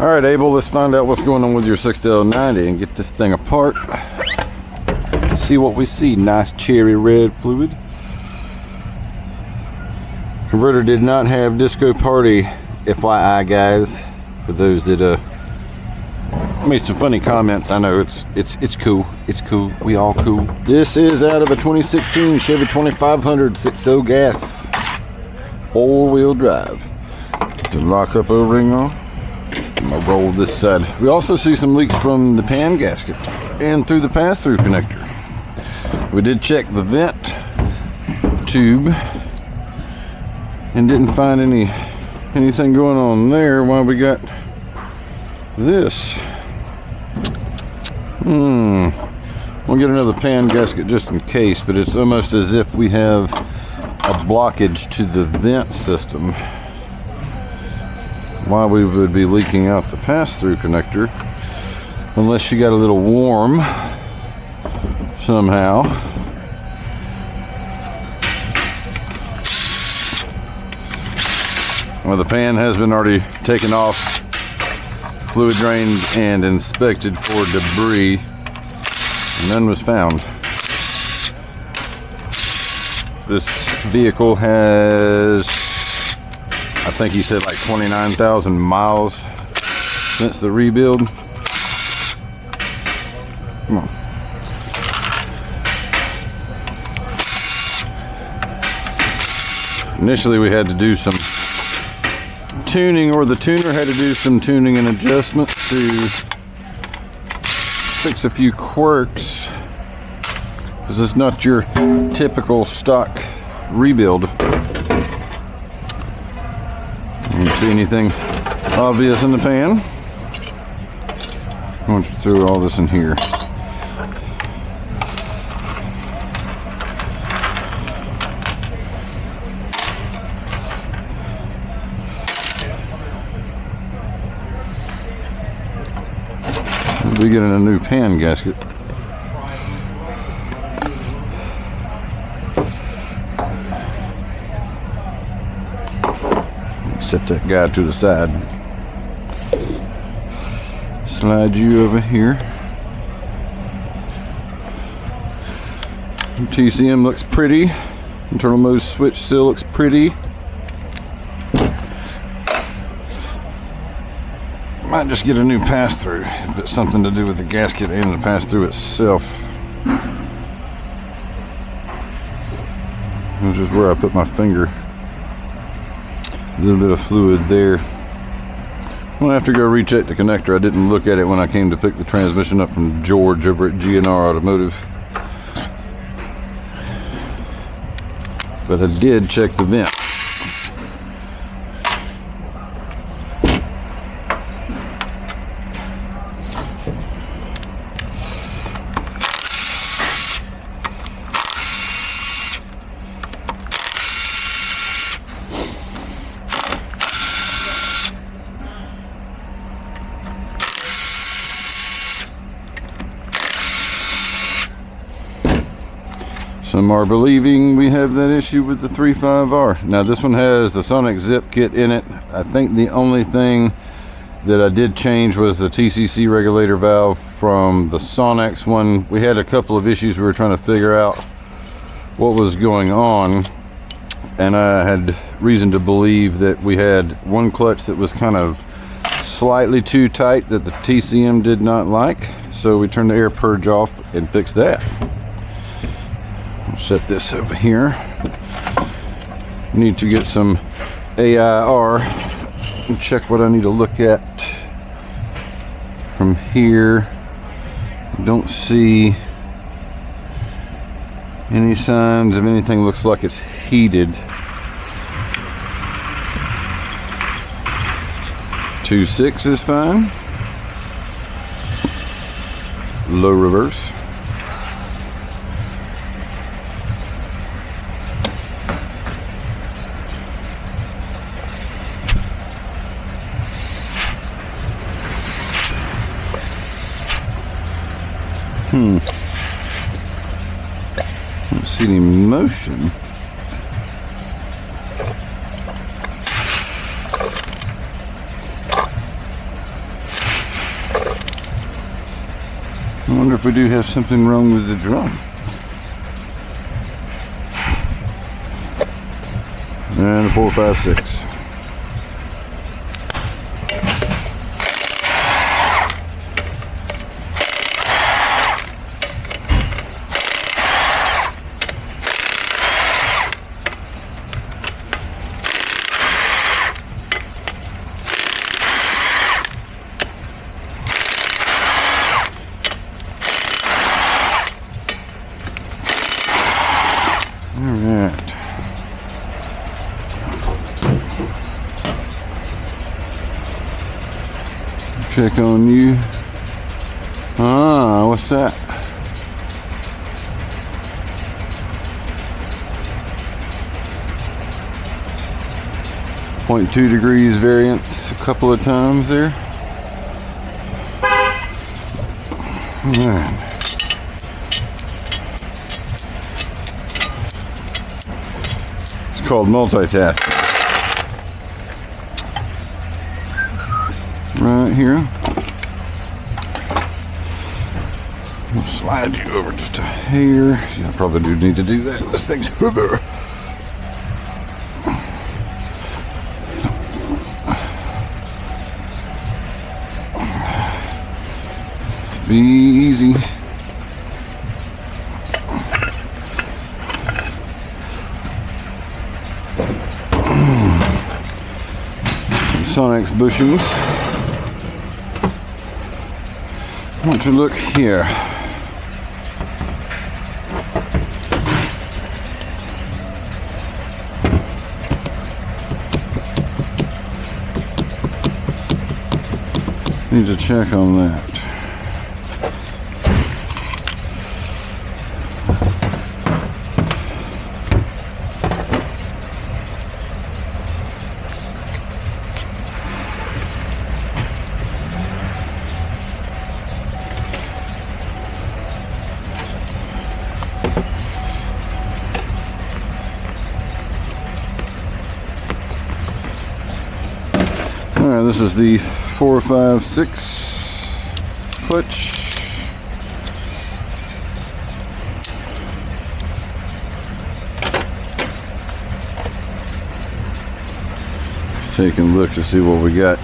All right, Abel, let's find out what's going on with your 6L90 and get this thing apart. See what we see. Nice cherry red fluid. Converter did not have disco party, FYI, guys. For those that made some funny comments, I know it's cool. It's cool. We all cool. This is out of a 2016 Chevy 2500 6.0 gas, 4-wheel drive. The lock-up O-ring on. I'm gonna roll this side. We also see some leaks from the pan gasket and through the pass-through connector. We did check the vent tube and didn't find anything going on there. While we got this. We'll get another pan gasket just in case, but it's almost as if we have a blockage to the vent system. Why we would be leaking out the pass-through connector, unless you got a little warm somehow. Well, the pan has been already taken off, fluid drained, and inspected for debris. None was found. This vehicle has, I think he said, like 29,000 miles since the rebuild. Come on. Initially we had to do some tuning, or the tuner had to do some tuning and adjustments to fix a few quirks, because it's not your typical stock rebuild. You see anything obvious in the pan? I want you to throw all this in here. We'll be getting a new pan gasket. Set that guy to the side. Slide you over here. TCM looks pretty. Internal mode switch still looks pretty. Might just get a new pass-through if it's something to do with the gasket and the pass-through itself. This is where I put my finger. A little bit of fluid there. I'm gonna have to go recheck the connector. I didn't look at it when I came to pick the transmission up from George over at GNR Automotive, but I did check the vent. Some are believing we have that issue with the 3.5R. Now this one has the Sonic Zip kit in it. I think the only thing that I did change was the TCC regulator valve from the Sonex one. We had a couple of issues we were trying to figure out what was going on, and I had reason to believe that we had one clutch that was kind of slightly too tight that the TCM did not like, so we turned the air purge off and fixed that. Set this over here. Need to get some AIR and check what I need to look at from here. Don't see any signs of anything looks like it's heated. 2.6 is fine. Low reverse. Don't see any motion. wonder if we do have something wrong with the drum. And a 456. Check on you. Ah, what's that? .2 degrees variance a couple of times there. Man. It's called multitasking. Right here. I'll slide you over just a hair. Yeah, I probably do need to do that. This thing's rubber. Be easy. Sonic's bushings. I want to look here. Need to check on that. Alright, this is the 456 clutch. Taking a look to see what we got.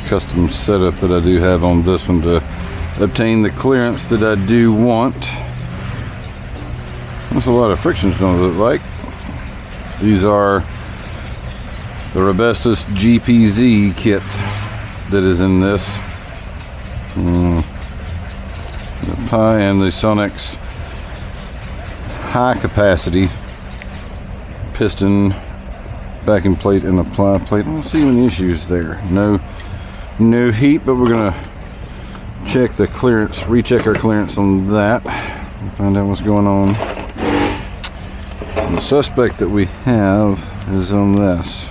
Custom setup that I do have on this one to obtain the clearance that I do want. That's a lot of frictions, don't it look like? These are the Robustus GPZ kit that is in this. The Pi and the Sonic's high capacity piston backing plate and apply plate. I don't see any issues there. No heat, but we're gonna check the clearance, recheck our clearance on that, and find out what's going on. And the suspect that we have is on this.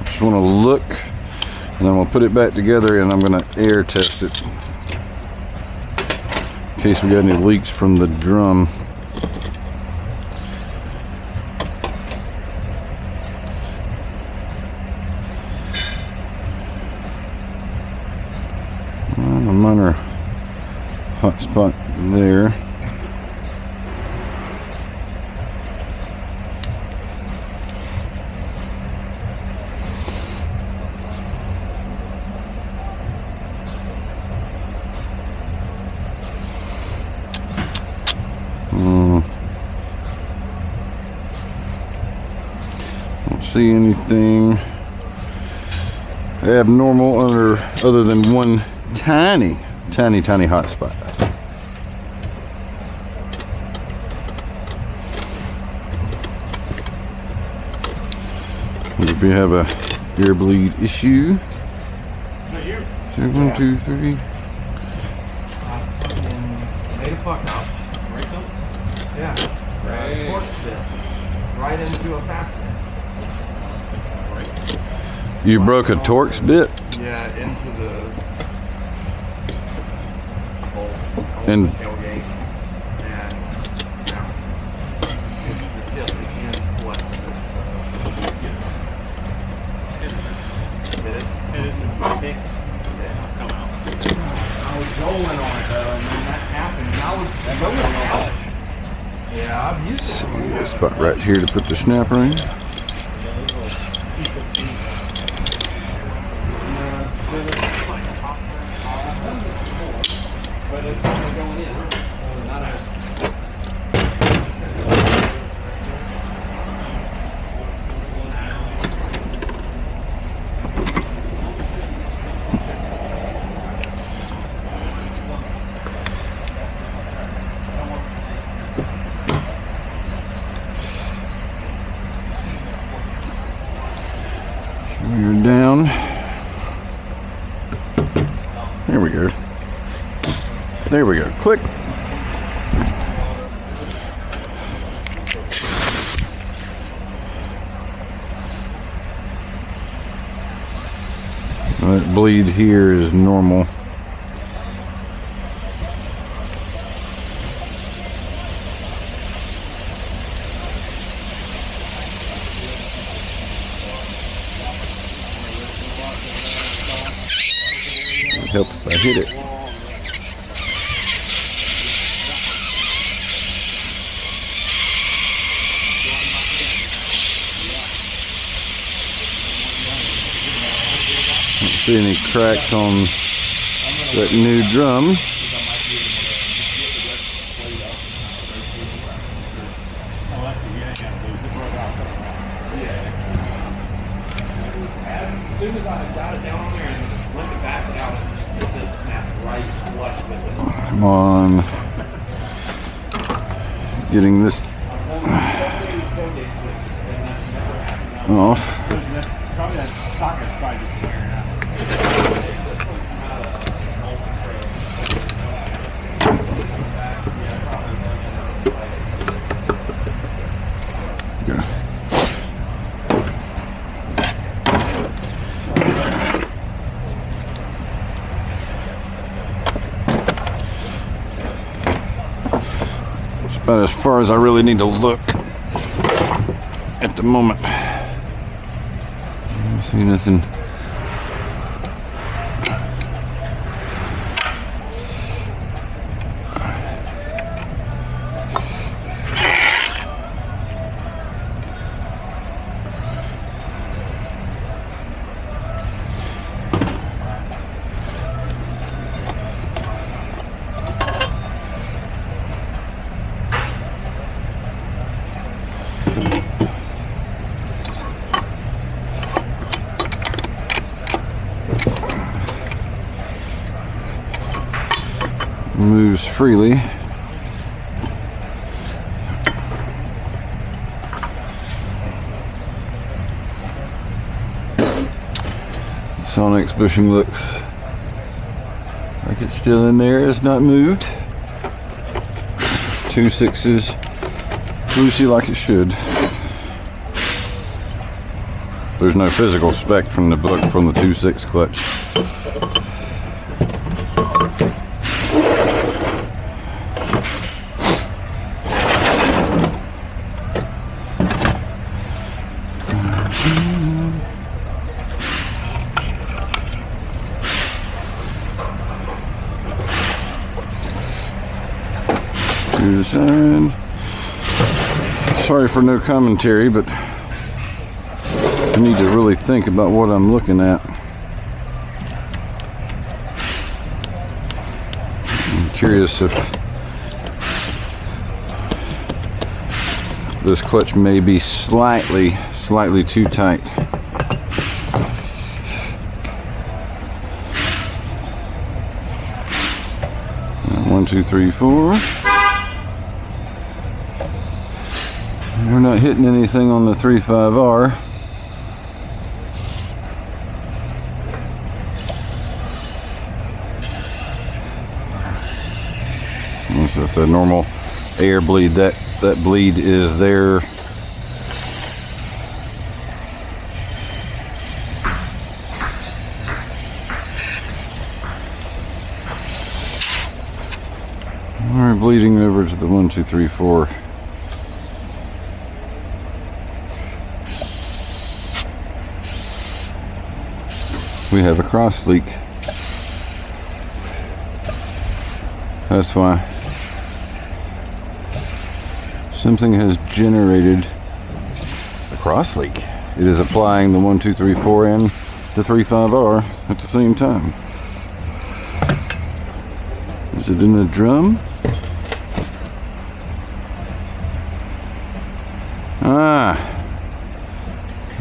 Just want to look, and then we'll put it back together, and I'm gonna air test it in case we got any leaks from the drum. A minor hot spot there. Don't see anything abnormal other than one tiny hot spot. If we have a ear bleed issue. 1, 2, 3. Made a fuck up. Yeah. Torch bit right into a fastener. You broke a Torx bit? Yeah, into the hole And- the tailgate. And now it's the tip again what this hit it to the kick. Yeah, come out. I was rolling on it though, and then that happened. And I was going much. Yeah, I've used it. This spot right here to put the snapper in. But it's only going in. Not out. We're down. There we go. There we go. Click. That bleed here is normal. Help if I hit it. Don't see any cracks on that new drum. As soon as I got it down on there and went to back it out, it just snapped right flush with it. Come on. Getting this off. Probably that socket's probably just wearing out. Go. It's about as far as I really need to look at the moment. I don't see nothing. Moves freely. Sonic's bushing looks like it's still in there. It's not moved. 2.6s loosey like it should. There's no physical spec from the book from the 2.6 clutch. To the side. Sorry for no commentary, but I need to really think about what I'm looking at. I'm curious if this clutch may be slightly too tight. One, two, three, four. We're not hitting anything on the 3.5R. That's a normal air bleed. That bleed is there. are bleeding over to the 1, 2, 3, 4. We have a cross leak. That's why something has generated a cross leak. It is applying the 1, 2, 3, 4 and the 3.5R at the same time. Is it in the drum?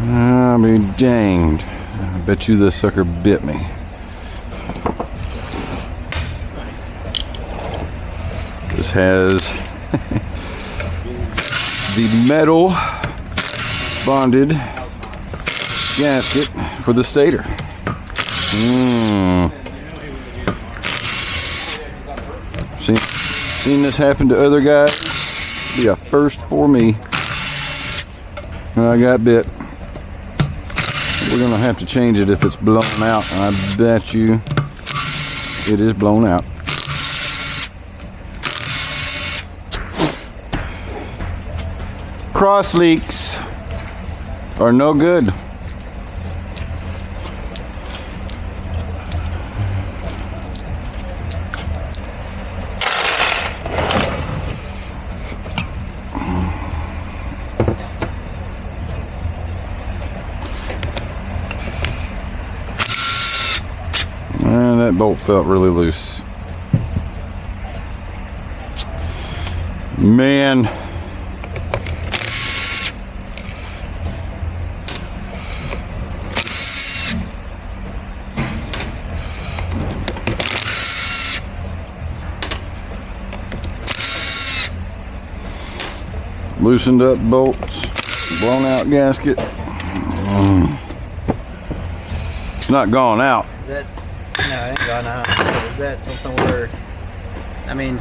I'll be danged. I bet you this sucker bit me. Nice. This has the metal bonded gasket for the stator. Seen this happen to other guys. Be a first for me. I got bit. We're gonna have to change it if it's blown out. I bet you it is blown out. Cross leaks are no good. And that bolt felt really loose. Man. Loosened up bolts, blown out gasket. It's not gone out. Is that, no, it ain't gone out. Is that something where, I mean,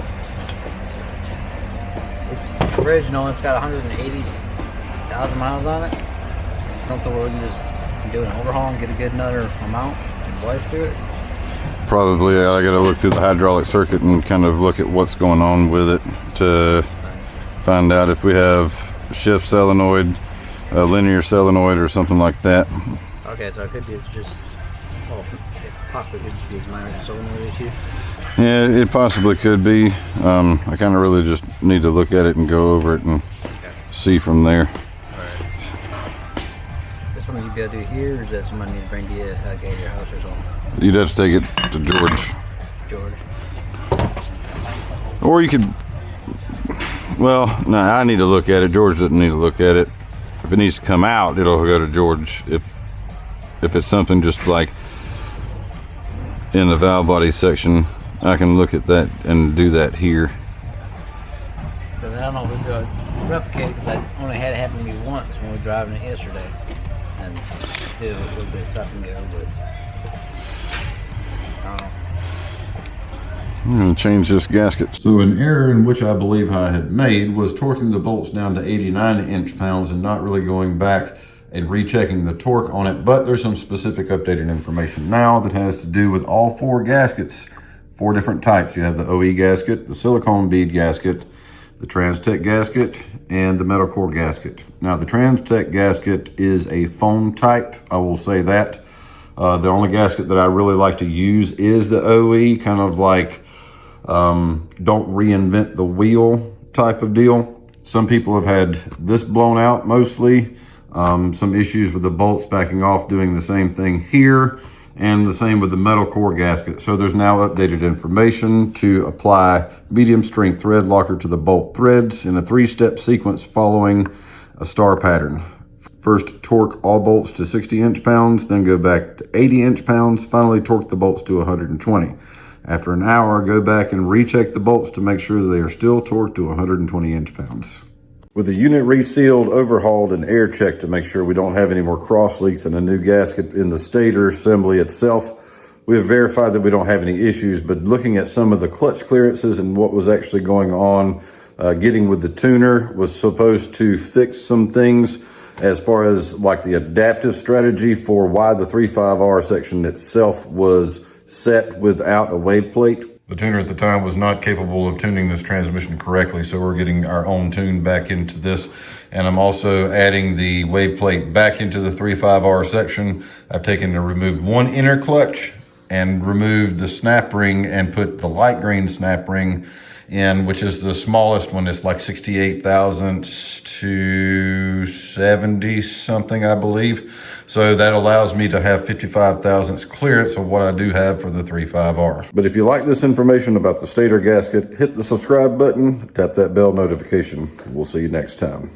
it's original, it's got 180,000 miles on it. Something where we can just do an overhaul and get a good another amount and life to it. Probably, I gotta look through the hydraulic circuit and kind of look at what's going on with it to find out if we have a shift solenoid, a linear solenoid, or something like that. Okay, so it could be just, well, it possibly could just be a minor solenoid issue. Yeah, it possibly could be. I kind of really just need to look at it and go over it and see from there. Alright. Is that something you gotta do here, or is that something you need to bring to you, get your house or something? You'd have to take it to George. George. Or you could, well, no, I need to look at it. George doesn't need to look at it. If it needs to come out, it'll go to George. If it's something just like in the valve body section, I can look at that and do that here. So then I don't know if we're going to replicate, because I only had it happen to me once when we were driving it yesterday. And did a little bit of stuff and go, but I don't know. I'm going to change this gasket. So an error in which I believe I had made was torquing the bolts down to 89 inch-pounds and not really going back and rechecking the torque on it. But there's some specific updated information now that has to do with all 4 gaskets, 4 different types. You have the OE gasket, the silicone bead gasket, the Transtech gasket, and the metal core gasket. Now the Transtech gasket is a foam type, I will say that. The only gasket that I really like to use is the OE, kind of like don't reinvent the wheel type of deal. Some people have had this blown out mostly. Some issues with the bolts backing off doing the same thing here, and the same with the metal core gasket. So there's now updated information to apply medium strength thread locker to the bolt threads in a 3-step sequence following a star pattern. First, torque all bolts to 60 inch-pounds, then go back to 80 inch-pounds, finally torque the bolts to 120. After an hour, go back and recheck the bolts to make sure they are still torqued to 120 inch-pounds. With the unit resealed, overhauled, and air checked to make sure we don't have any more cross leaks and a new gasket in the stator assembly itself, we have verified that we don't have any issues. But looking at some of the clutch clearances and what was actually going on, getting with the tuner was supposed to fix some things as far as like the adaptive strategy for why the 3.5R section itself was set without a wave plate. The tuner at the time was not capable of tuning this transmission correctly, so we're getting our own tune back into this. And I'm also adding the wave plate back into the 3.5R section. I've taken and removed one inner clutch and removed the snap ring and put the light green snap ring in, which is the smallest one. It's like 68 thousandths to 70 something, I believe. So that allows me to have 55 thousandths clearance of what I do have for the 3.5R. But if you like this information about the Stator gasket, hit the subscribe button, tap that bell notification. We'll see you next time.